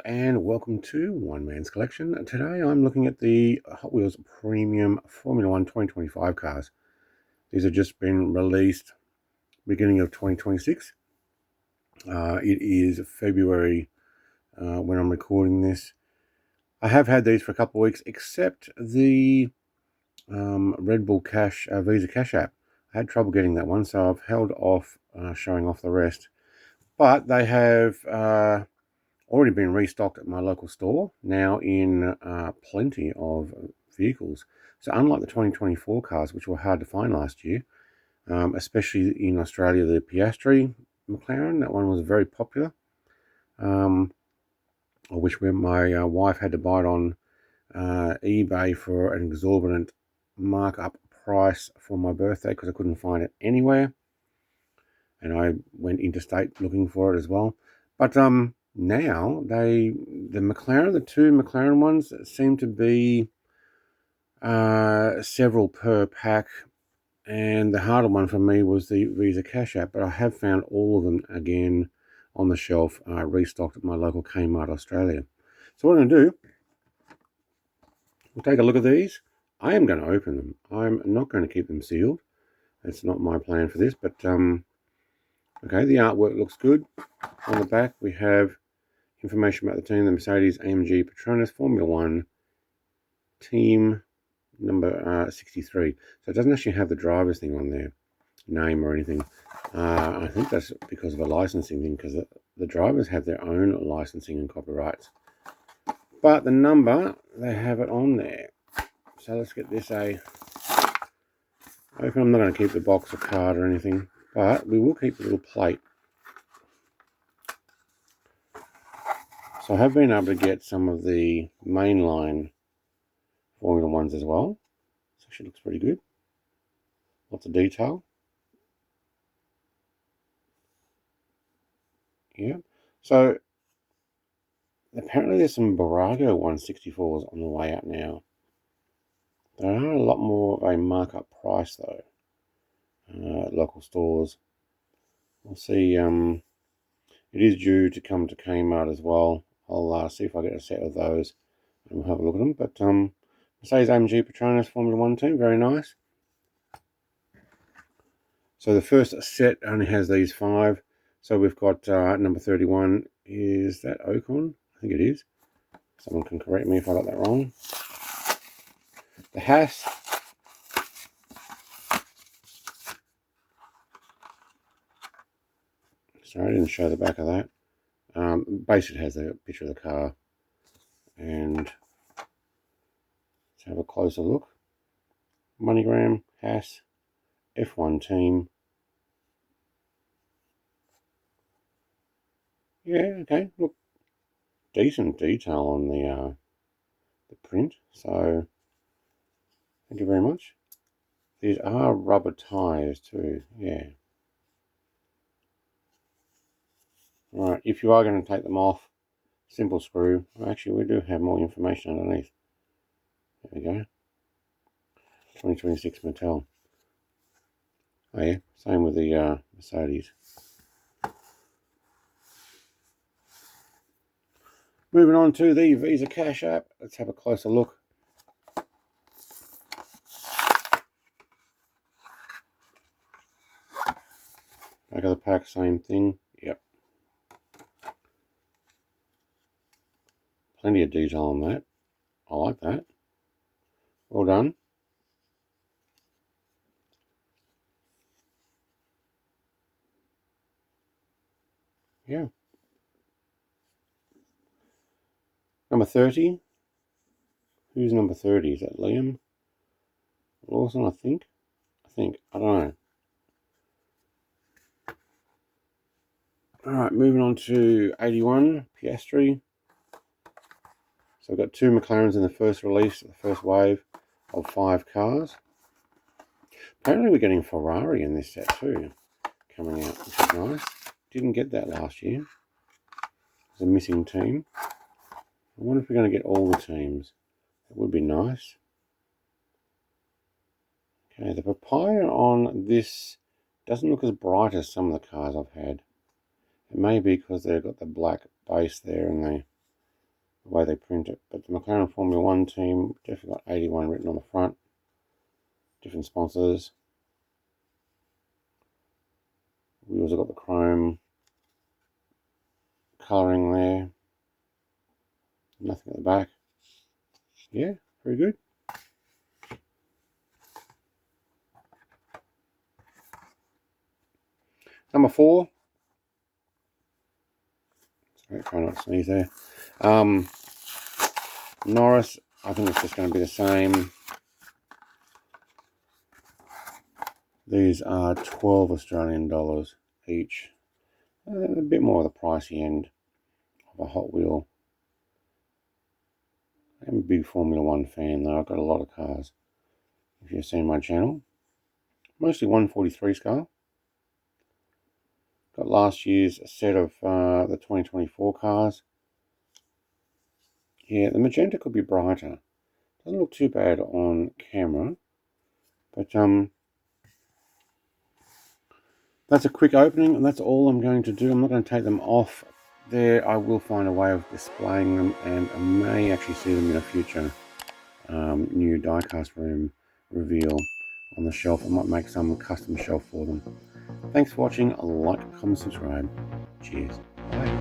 Hello and welcome to One Man's Collection. Today I'm looking at the Hot Wheels Premium Formula 1 2025 cars. These have just been released beginning of 2026. It is February when I'm recording this. I have had these for a couple of weeks, except the Red Bull Visa Cash app. I had trouble getting that one, so I've held off showing off the rest. But they have already been restocked at my local store, now in plenty of vehicles. So unlike the 2024 cars, which were hard to find last year, especially in Australia, the Piastri McLaren, that one was very popular. Which my wife had to buy it on eBay for an exorbitant markup price for my birthday because I couldn't find it anywhere. And I went interstate looking for it as well. But now the two McLaren ones seem to be several per pack, and the harder one for me was the Visa Cash app, but I have found all of them again on the shelf, restocked at my local Kmart Australia. So what I'm going to do, we'll take a look at these. I am going to open them. I'm not going to keep them sealed. That's not my plan for this, but okay, the artwork looks good. On the back we have information about the team, the Mercedes-AMG Petronas Formula 1 Team number 63. So it doesn't actually have the driver's thing on there, name or anything. I think that's because of a licensing thing, because the drivers have their own licensing and copyrights. But the number, they have it on there. So let's get this open. I'm not going to keep the box or card or anything, but we will keep the little plate. So I have been able to get some of the mainline Formula 1s as well. This actually looks pretty good. Lots of detail. Yeah. So apparently there's some Barago 164s on the way out now. There are a lot more of a markup price though. Local stores. We'll see. It is due to come to Kmart as well. I'll see if I get a set of those and we'll have a look at them. But Mercedes-AMG Petronas Formula 1 team, very nice. So the first set only has these 5. So we've got number 31. Is that Ocon? I think it is. Someone can correct me if I got that wrong. The Haas. Sorry, I didn't show the back of that. Basically, it has a picture of the car. And let's have a closer look. MoneyGram Haas F1 Team. Yeah, okay. Look, decent detail on the print. So, thank you very much. These are rubber tires too. Yeah. Right, if you are going to take them off, simple screw. Actually, we do have more information underneath. There we go. 2026 Mattel. Oh yeah, same with the Mercedes. Moving on to the Visa Cash app. Let's have a closer look. Back of the pack, same thing. Yep. Plenty of detail on that. I like that. Well done. Yeah. Number 30. Who's number 30? Is that Liam Lawson, I think? I don't know. Alright, moving on to 81, Piastri. So I've got 2 McLarens in the first release, the first wave of 5 cars. Apparently we're getting Ferrari in this set too, coming out, which is nice. Didn't get that last year. It's a missing team. I wonder if we're going to get all the teams. That would be nice. Okay, the papaya on this doesn't look as bright as some of the cars I've had. It may be because they've got the black base there and the way they print it. But the McLaren Formula 1 team definitely got 81 written on the front. Different sponsors. Wheels have got the chrome colouring there. Nothing at the back. Yeah, very good. Number 4. Sorry, try not to sneeze there. Norris, I think it's just going to be the same. These are 12 Australian dollars each. A bit more of the pricey end of a Hot Wheel. I'm a big Formula 1 fan though. I've got a lot of cars. If you've seen my channel. Mostly 143 scale. Got last year's set of the 2024 cars. Yeah, the magenta could be brighter. Doesn't look too bad on camera. But that's a quick opening, and that's all I'm going to do. I'm not going to take them off there. I will find a way of displaying them, and I may actually see them in a future new diecast room reveal on the shelf. I might make some custom shelf for them. Thanks for watching. Like, comment, subscribe. Cheers. Bye.